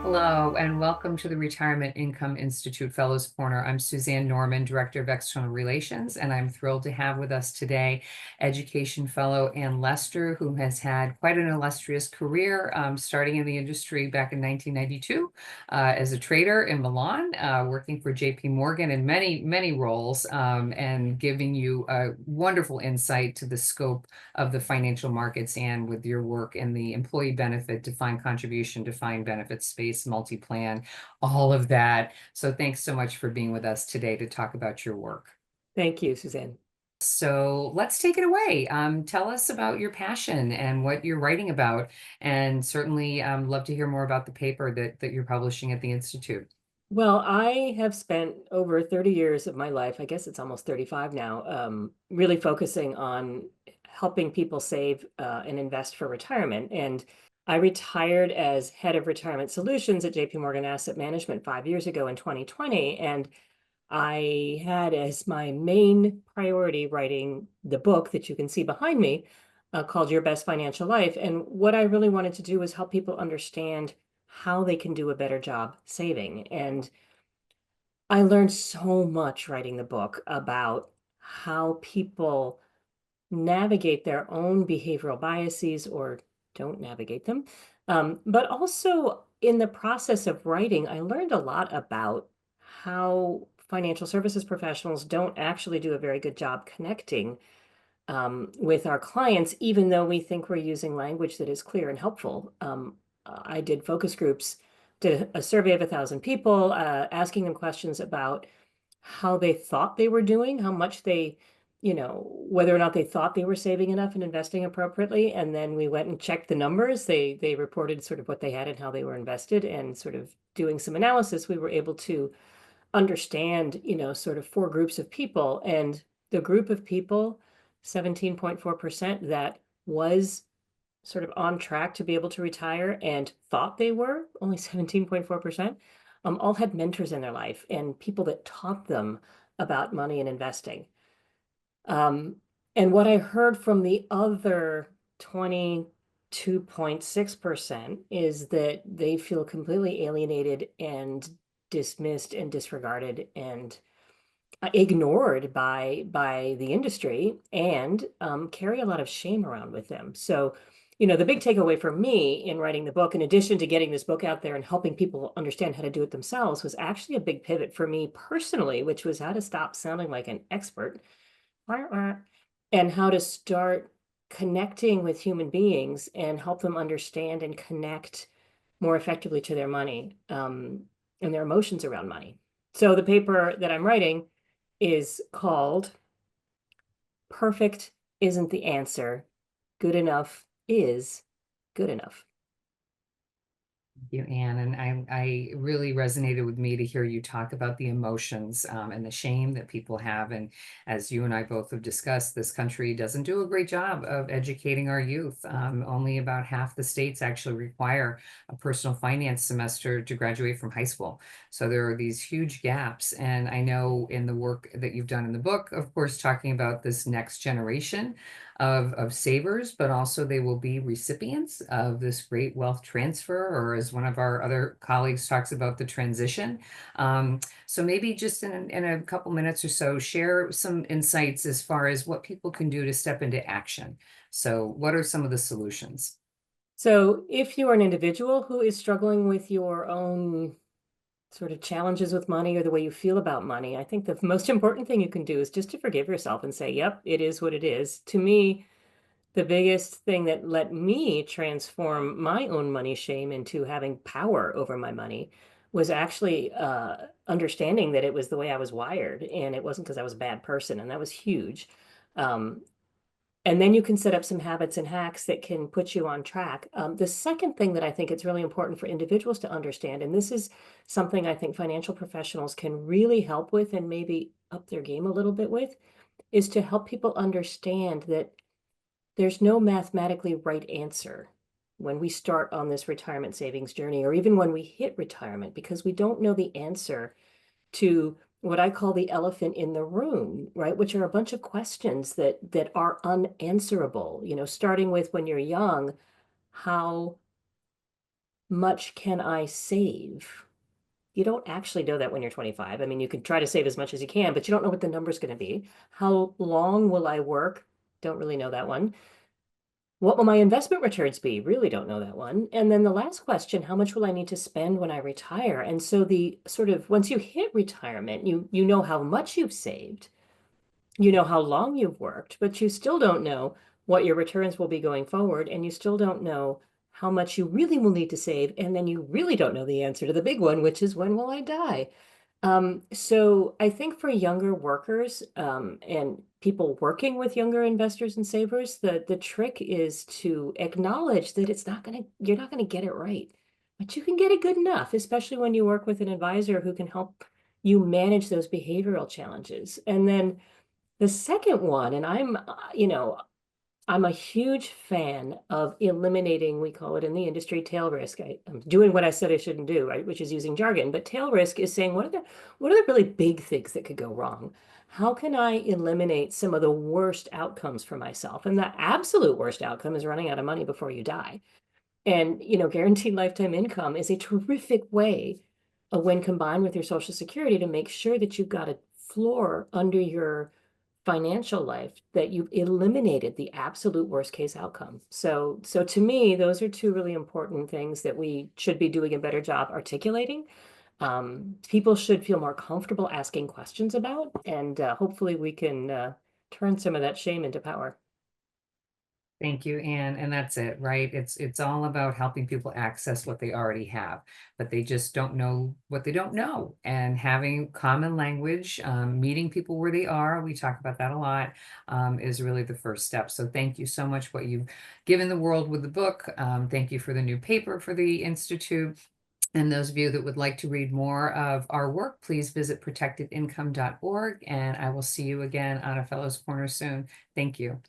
Hello, and welcome to the Retirement Income Institute Fellows Corner. I'm Suzanne Norman, Director of External Relations, and I'm thrilled to have with us today Education Fellow Ann Lester, who has had quite an illustrious career, starting in the industry back in 1992 as a trader in Milan, working for JP Morgan in many, many roles, and giving you a wonderful insight to the scope of the financial markets and with your work in the employee benefit, defined contribution, defined benefit space, multi-plan, all of that. So thanks so much for being with us today to talk about your work. Thank you, Suzanne. So let's take it away. Tell us about your passion and what you're writing about, and certainly love to hear more about the paper that you're publishing at the Institute. Well, I have spent over 30 years of my life, I guess it's almost 35 now, really focusing on helping people save and invest for retirement. And I retired as head of retirement solutions at JP Morgan Asset Management 5 years ago in 2020. And I had as my main priority writing the book that you can see behind me, called Your Best Financial Life. And what I really wanted to do was help people understand how they can do a better job saving. And I learned so much writing the book about how people navigate their own behavioral biases or don't navigate them. But also in the process of writing, I learned a lot about how financial services professionals don't actually do a very good job connecting with our clients, even though we think we're using language that is clear and helpful. I did focus groups, did a survey of 1,000 people, asking them questions about how they thought they were doing, how much they, whether or not they thought they were saving enough and investing appropriately. And then we went and checked the numbers. They reported sort of what they had and how they were invested, and sort of doing some analysis, we were able to understand, sort of four groups of people. And the group of people, 17.4%, that was sort of on track to be able to retire and thought they were, only 17.4%, all had mentors in their life and people that taught them about money and investing. And what I heard from the other 22.6% is that they feel completely alienated and dismissed and disregarded and ignored by the industry, and carry a lot of shame around with them. So, the big takeaway for me in writing the book, in addition to getting this book out there and helping people understand how to do it themselves, was actually a big pivot for me personally, which was how to stop sounding like an expert and how to start connecting with human beings and help them understand and connect more effectively to their money, and their emotions around money. So the paper that I'm writing is called Perfect Isn't the Answer. Good Enough is Good Enough. You, Anne, and I really resonated with me to hear you talk about the emotions and the shame that people have. And as you and I both have discussed, this country doesn't do a great job of educating our youth. Only about half the states actually require a personal finance semester to graduate from high school. So there are these huge gaps. And I know in the work that you've done in the book, of course, talking about this next generation of savers, but also they will be recipients of this great wealth transfer, or as one of our other colleagues talks about, the transition. So maybe just in a couple minutes or so, share some insights as far as what people can do to step into action. So what are some of the solutions? So if you are an individual who is struggling with your own sort of challenges with money or the way you feel about money, I think the most important thing you can do is just to forgive yourself and say, yep, it is what it is. To me, the biggest thing that let me transform my own money shame into having power over my money was actually understanding that it was the way I was wired, and it wasn't because I was a bad person, and that was huge. Um, and then you can set up some habits and hacks that can put you on track. The second thing that I think it's really important for individuals to understand, and this is something I think financial professionals can really help with and maybe up their game a little bit with, is to help people understand that there's no mathematically right answer when we start on this retirement savings journey, or even when we hit retirement, because we don't know the answer to what I call the elephant in the room, right? Which are a bunch of questions that are unanswerable, starting with when you're young, how much can I save? You don't actually know that when you're 25. I mean, you can try to save as much as you can, but you don't know what the number's going to be. How long will I work? Don't really know that one. What will my investment returns be? Really don't know that one. And then the last question, how much will I need to spend when I retire? And so the sort of once you hit retirement, you know how much you've saved, you know how long you've worked, but you still don't know what your returns will be going forward, and you still don't know how much you really will need to save, and then you really don't know the answer to the big one, which is when will I die? So I think for younger workers, and people working with younger investors and savers, the trick is to acknowledge that you're not gonna get it right, but you can get it good enough, especially when you work with an advisor who can help you manage those behavioral challenges. And then the second one, and I'm a huge fan of eliminating, we call it in the industry, tail risk. I'm doing what I said I shouldn't do, right? Which is using jargon. But tail risk is saying, what are the really big things that could go wrong? How can I eliminate some of the worst outcomes for myself? And the absolute worst outcome is running out of money before you die. And, guaranteed lifetime income is a terrific way, when combined with your Social Security, to make sure that you've got a floor under your financial life, that you've eliminated the absolute worst case outcome. So to me, those are two really important things that we should be doing a better job articulating. People should feel more comfortable asking questions about, and hopefully we can turn some of that shame into power. Thank you, Anne. And that's it, right? It's all about helping people access what they already have, but they just don't know what they don't know. And having common language, meeting people where they are, we talk about that a lot, is really the first step. So thank you so much what you've given the world with the book. Thank you for the new paper for the Institute. And those of you that would like to read more of our work, please visit protectedincome.org. And I will see you again on a Fellows Corner soon. Thank you.